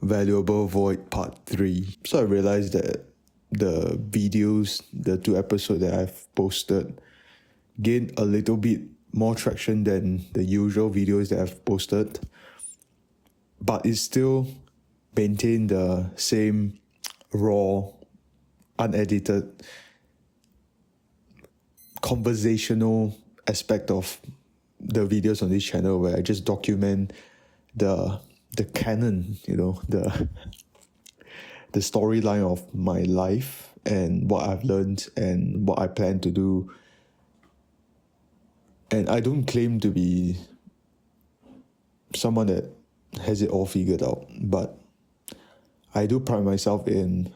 Valuable Void Part 3. So I realized that the 2 episodes that I've posted, gained a little bit more traction than the usual videos that I've posted, but it still maintained the same raw, unedited, conversational aspect of the videos on this channel, where I just document the canon, the storyline of my life and what I've learned and what I plan to do. And I don't claim to be someone that has it all figured out, but I do pride myself in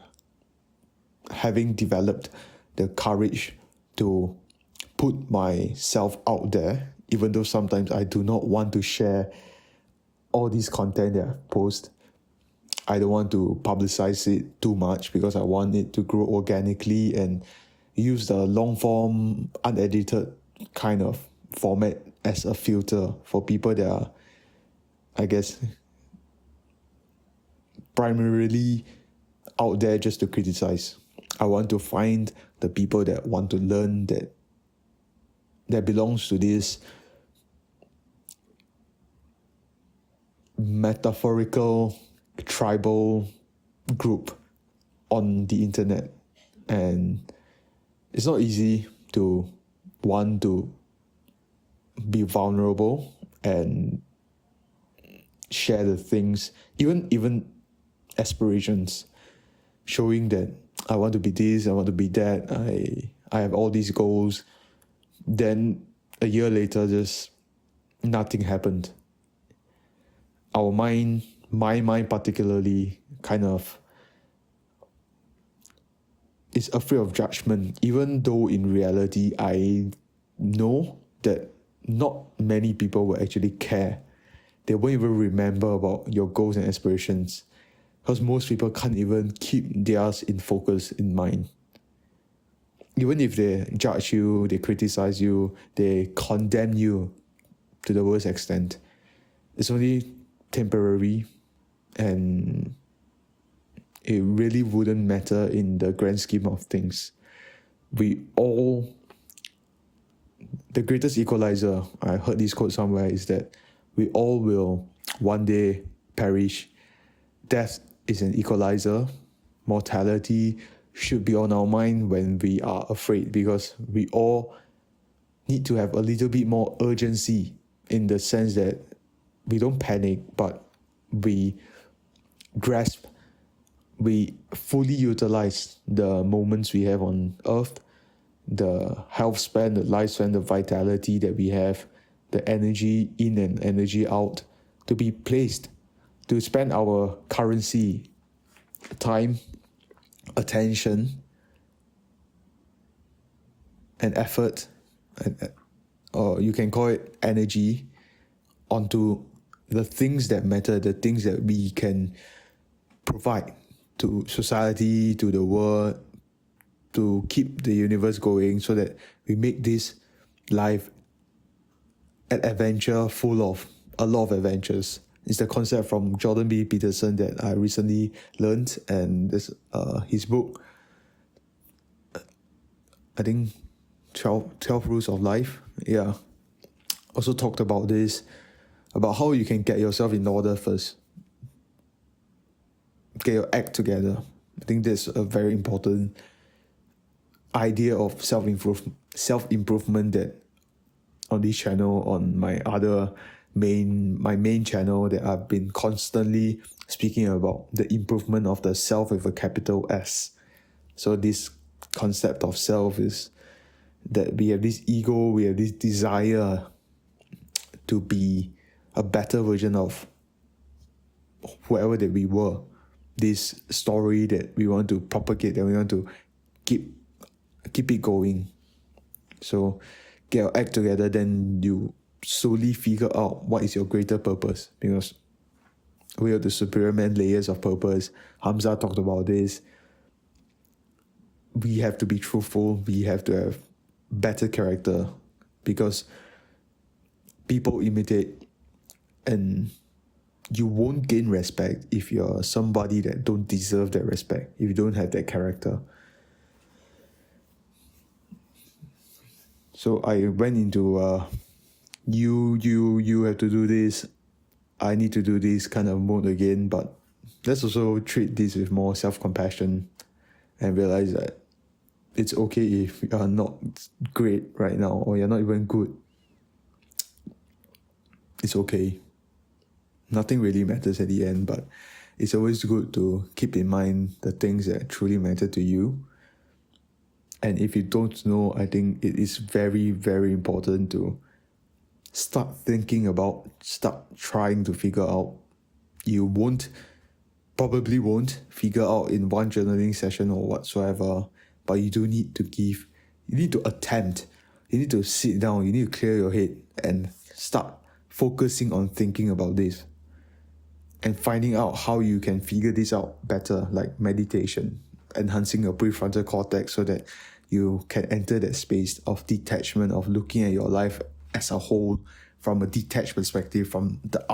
having developed the courage to put myself out there, even though sometimes I do not want to share all this content that I post. I don't want to publicize it too much because I want it to grow organically and use the long form, unedited kind of format as a filter for people that are, I guess, primarily out there just to criticize. I want to find the people that want to learn, that belongs to this metaphorical tribal group on the internet. And it's not easy to want to be vulnerable and share the things, even aspirations, showing that I want to be this, I want to be that, I have all these goals. Then a year later, just nothing happened. Our mind, my mind particularly, kind of is afraid of judgment, even though in reality I know that not many people will actually care. They won't even remember about your goals and aspirations, because most people can't even keep theirs in focus in mind. Even if they judge you, they criticize you, they condemn you to the worst extent, it's only temporary, and it really wouldn't matter in the grand scheme of things. The greatest equalizer, I heard this quote somewhere, is that we all will one day perish. Death is an equalizer. Mortality should be on our mind when we are afraid, because we all need to have a little bit more urgency, in the sense that we don't panic, but we grasp, we fully utilize the moments we have on earth, the health span, the lifespan, the vitality that we have, the energy in and energy out, to be placed, to spend our currency, time, attention, and effort, or you can call it energy, onto the things that matter, the things that we can provide to society, to the world, to keep the universe going, so that we make this life an adventure full of a lot of adventures. It's the concept from Jordan B. Peterson that I recently learned, and this his book, I think 12 Rules of Life, also talked about this, about how you can get yourself in order first, get your act together. I think that's a very important idea of self-improvement that on this channel, on my main channel, that I've been constantly speaking about, the improvement of the self with a capital S. So this concept of self is that we have this ego, we have this desire to be a better version of whoever that we were. This story that we want to propagate, that we want to keep it going. So get your act together, then you slowly figure out what is your greater purpose, because we are the superior man layers of purpose. Hamza talked about this. We have to be truthful, we have to have better character, because people imitate, and you won't gain respect if you're somebody that don't deserve that respect, if you don't have that character. So I went into you have to do this, I need to do this kind of mode again. But let's also treat this with more self-compassion and realize that it's okay if you are not great right now or you're not even good. It's okay. Nothing really matters at the end, but it's always good to keep in mind the things that truly matter to you. And if you don't know, I think it is very, very important to start trying to figure out. You probably won't figure out in one journaling session or whatsoever, but you need to attempt, you need to sit down, you need to clear your head and start focusing on thinking about this and finding out how you can figure this out better, like meditation, enhancing your prefrontal cortex so that you can enter that space of detachment, of looking at your life as a whole from a detached perspective, from the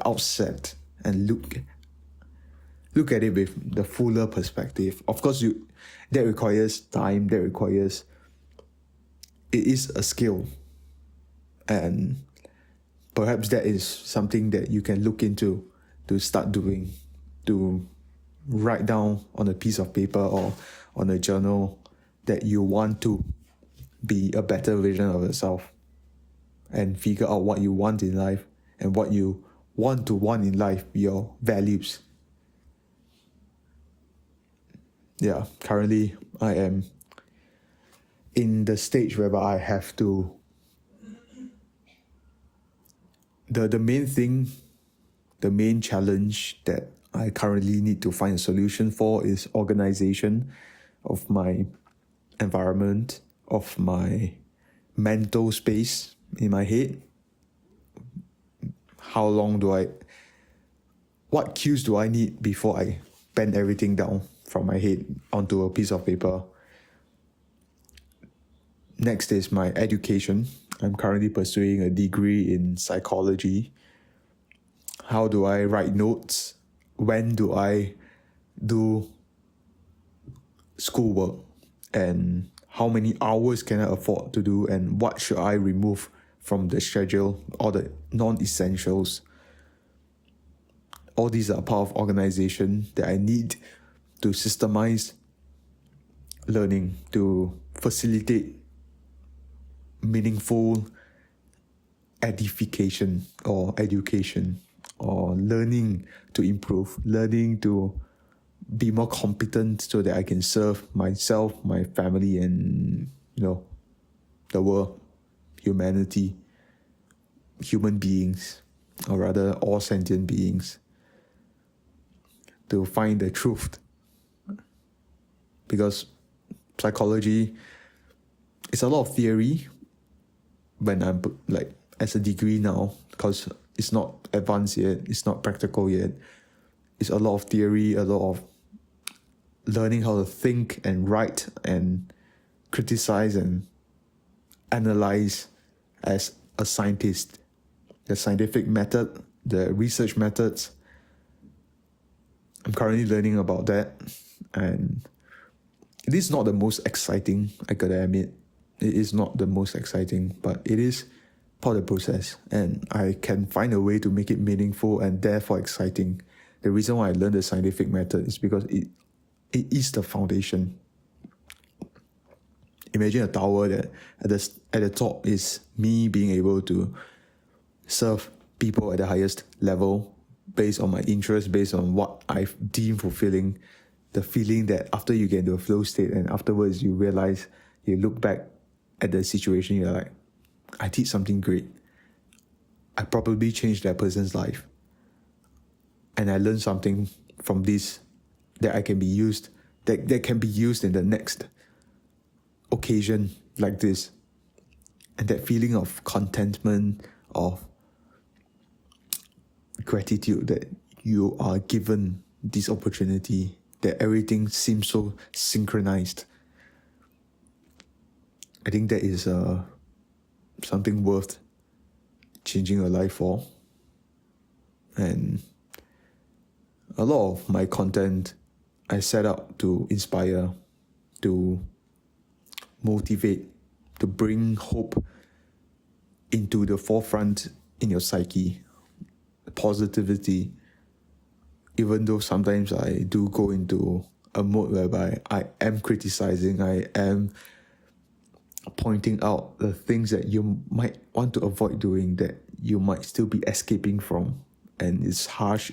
outset, and look at it with the fuller perspective. Of course, that requires time, it is a skill, and perhaps that is something that you can look into to start doing, to write down on a piece of paper or on a journal that you want to be a better version of yourself and figure out what you want in life and what you want in life, your values. Yeah, currently I am in the stage whereby I have to. The main challenge that I currently need to find a solution for is organization of my environment, of my mental space in my head. What cues do I need before I pen everything down from my head onto a piece of paper? Next is my education. I'm currently pursuing a degree in psychology. How do I write notes? When do I do schoolwork? And how many hours can I afford to do? And what should I remove from the schedule, or the non-essentials? All these are part of organization that I need to systemize learning, to facilitate meaningful edification or education, or learning to improve, learning to be more competent so that I can serve myself, my family, and the world, humanity, human beings, or rather all sentient beings, to find the truth. Because psychology is a lot of theory when I'm as a degree now, because it's not advanced yet, it's not practical yet. It's a lot of theory, a lot of learning how to think and write and criticize and analyze as a scientist. The scientific method, the research methods. I'm currently learning about that, and it is not the most exciting, I gotta admit. It is not the most exciting, but it is part of the process, and I can find a way to make it meaningful and therefore exciting. The reason why I learned the scientific method is because it is the foundation. Imagine a tower that at the top is me being able to serve people at the highest level based on my interest, based on what I deem fulfilling. The feeling that after you get into a flow state and afterwards you realize, you look back at the situation, you're like, I did something great. I probably changed that person's life. And I learned something from this that can be used in the next occasion like this. And that feeling of contentment, of gratitude that you are given this opportunity, that everything seems so synchronized. I think that is something worth changing your life for. And a lot of my content I set out to inspire, to motivate, to bring hope into the forefront in your psyche, positivity, even though sometimes I do go into a mode whereby I am criticizing, I am pointing out the things that you might want to avoid doing, that you might still be escaping from, and it's harsh,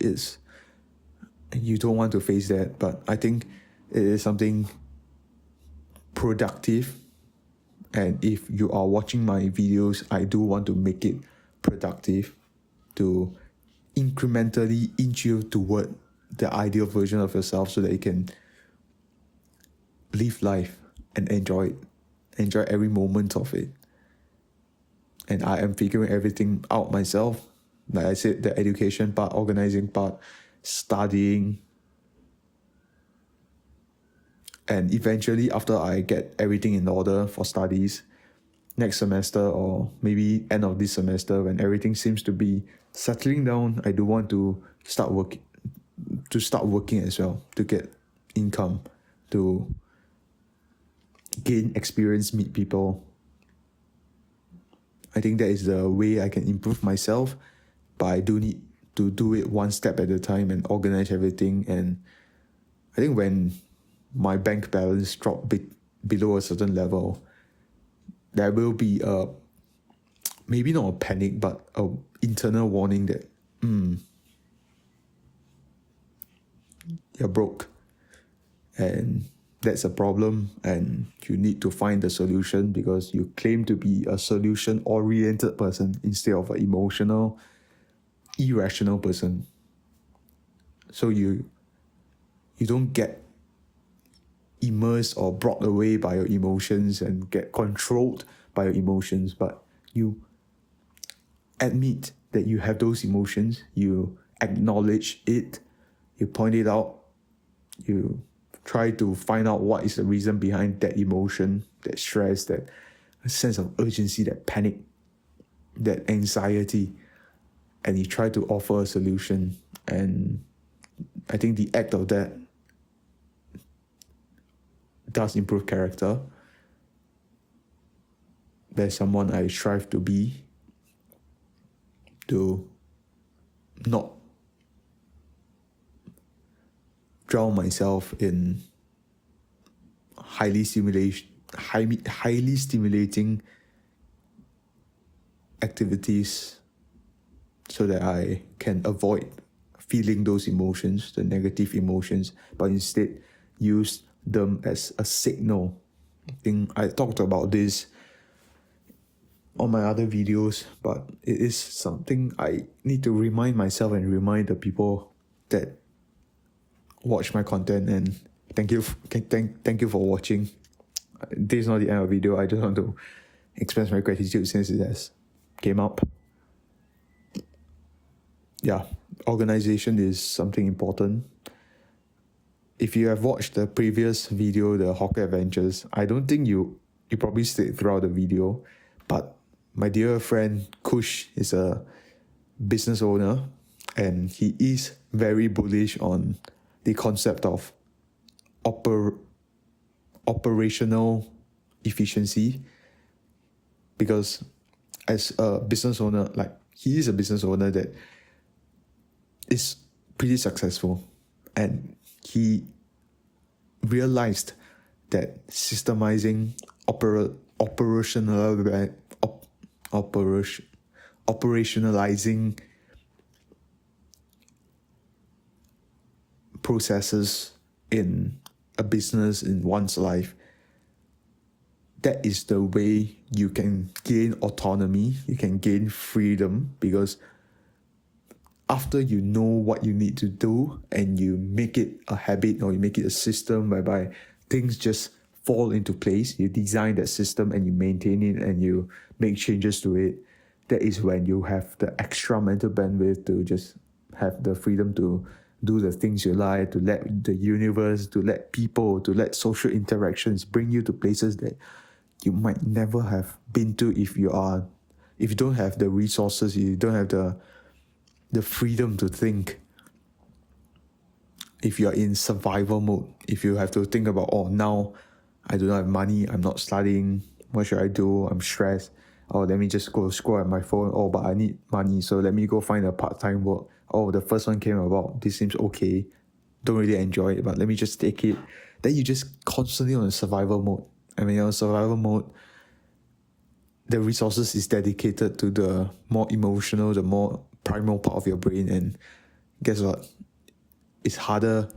you don't want to face that. But I think it is something productive, and if you are watching my videos, I do want to make it productive, to incrementally inch you toward the ideal version of yourself, so that you can live life and enjoy every moment of it. And I am figuring everything out myself. Like I said, the education part, organizing part, studying. And eventually, after I get everything in order for studies, next semester or maybe end of this semester, when everything seems to be settling down, I do want to start working as well, to get income, to gain experience, meet people. I think that is the way I can improve myself, but I do need to do it one step at a time and organize everything. And I think when my bank balance drop below a certain level, there will be maybe not a panic, but a internal warning that you're broke, and that's a problem, and you need to find a solution, because you claim to be a solution-oriented person instead of an emotional, irrational person. So you don't get immersed or brought away by your emotions and get controlled by your emotions, but you admit that you have those emotions, you acknowledge it, you point it out, you try to find out what is the reason behind that emotion, that stress, that sense of urgency, that panic, that anxiety, and you try to offer a solution. And I think the act of that does improve character. There's someone I strive to be, to not drown myself in highly stimulating activities, so that I can avoid feeling those emotions, the negative emotions, but instead use them as a signal. I think I talked about this on my other videos, but it is something I need to remind myself and remind the people that watch my content. And thank you for watching. This is not the end of the video. I just want to express my gratitude since it has came up. Yeah, organization is something important. If you have watched the previous video, the Hawker Adventures, I don't think you probably stayed throughout the video, but my dear friend Kush is a business owner, and he is very bullish on the concept of operational efficiency, because as a business owner, like, he is a business owner that is pretty successful, and he realized that systemizing, operationalizing processes in a business, in one's life, that is the way you can gain autonomy, you can gain freedom, because after you know what you need to do and you make it a habit, or you make it a system whereby things just fall into place, you design that system and you maintain it and you make changes to it, that is when you have the extra mental bandwidth to just have the freedom to do the things you like, to let the universe, to let people, to let social interactions bring you to places that you might never have been to if you don't have the resources, you don't have the freedom to think. If you're in survival mode, if you have to think about, oh, now I do not have money, I'm not studying, what should I do? I'm stressed. Oh, let me just go scroll at my phone. Oh, but I need money, so let me go find a part-time work. Oh, the first one came about. This seems okay. Don't really enjoy it, but let me just take it. Then you just constantly on a survival mode. And when you're on survival mode, the resources is dedicated to the more emotional, the more primal part of your brain. And guess what? It's harder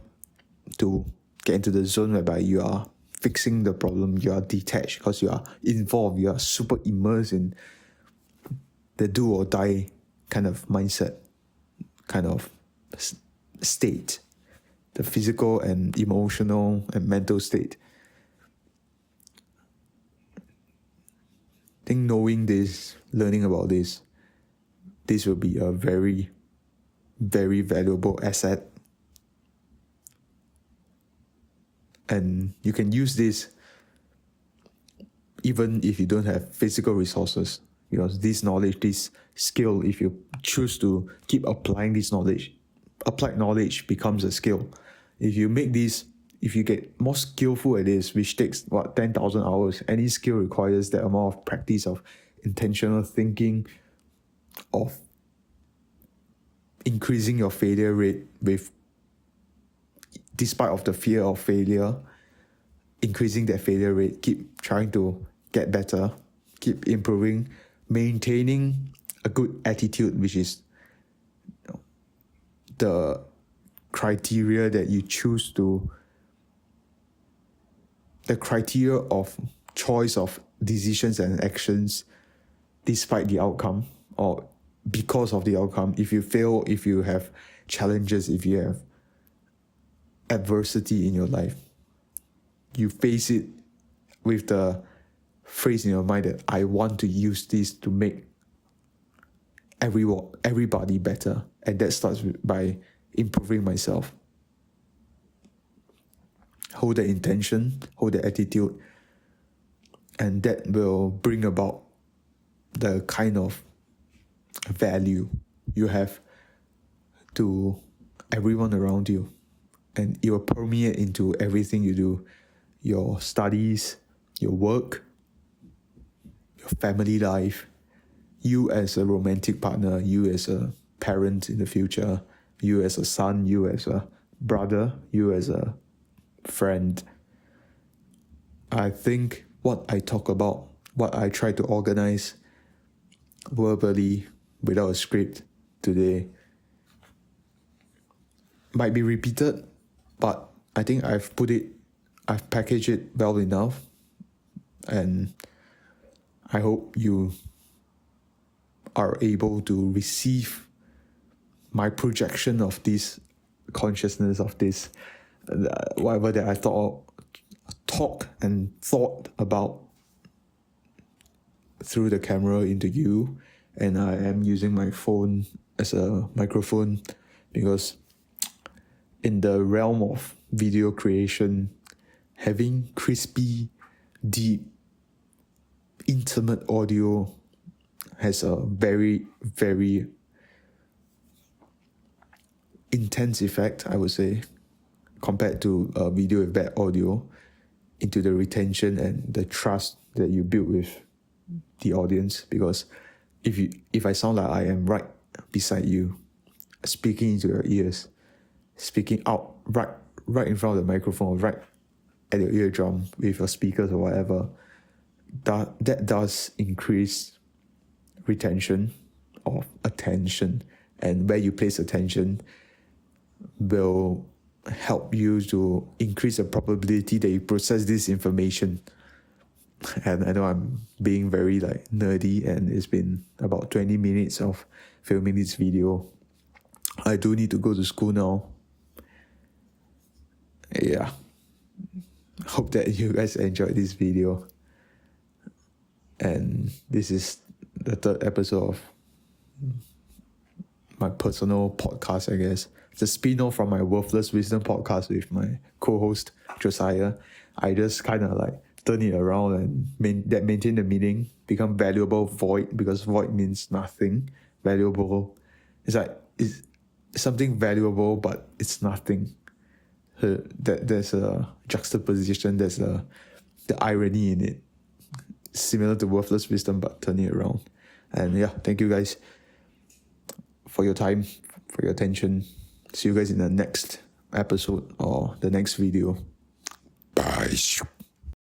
to get into the zone whereby you are fixing the problem, you are detached because you are involved, you are super immersed in the do or die kind of mindset, kind of state, the physical and emotional and mental state. I think knowing this, learning about this will be a very, very valuable asset. And you can use this even if you don't have physical resources, because this knowledge, this skill, if you choose to keep applying this knowledge, applied knowledge becomes a skill. If you make this, if you get more skillful at this, which takes 10,000 hours, any skill requires that amount of practice, of intentional thinking, of increasing your failure rate despite of the fear of failure, increasing that failure rate, keep trying to get better, keep improving, maintaining a good attitude, which is the criteria that you choose to, the criteria of choice of decisions and actions despite the outcome or because of the outcome. If you fail, if you have challenges, if you have adversity in your life, you face it with the phrase in your mind that I want to use this to make everybody better. And that starts by improving myself. Hold the intention, hold the attitude, and that will bring about the kind of value you have to everyone around you. And it will permeate into everything you do, your studies, your work, your family life, you as a romantic partner, you as a parent in the future, you as a son, you as a brother, you as a friend. I think what I talk about, what I try to organize verbally without a script today might be repeated, but I think I've packaged it well enough, and I hope you are able to receive my projection of this consciousness, of this whatever that I talk and thought about through the camera into you. And I am using my phone as a microphone because in the realm of video creation, having crispy, deep, intimate audio has a very, very intense effect, I would say, compared to a video with bad audio, into the retention and the trust that you build with the audience. Because if I sound like I am right beside you, speaking into your ears, speaking out right in front of the microphone, right at your eardrum with your speakers or whatever, that does increase retention of attention, and where you place attention will help you to increase the probability that you process this information. And I know I'm being very nerdy, and it's been about 20 minutes of filming this video. I do need to go to school now. Yeah. Hope that you guys enjoyed this video. And this is the third episode of my personal podcast, I guess. It's a spin-off from my Worthless Wisdom podcast with my co-host, Josiah. I just kind of turn it around and maintain the meaning, become valuable void, because void means nothing. Valuable. It's like is something valuable, but it's nothing. That there's a juxtaposition, there's the irony in it, similar to worthless wisdom, but turning it around. And yeah, thank you guys for your time, for your attention. See you guys in the next episode or the next video. Bye.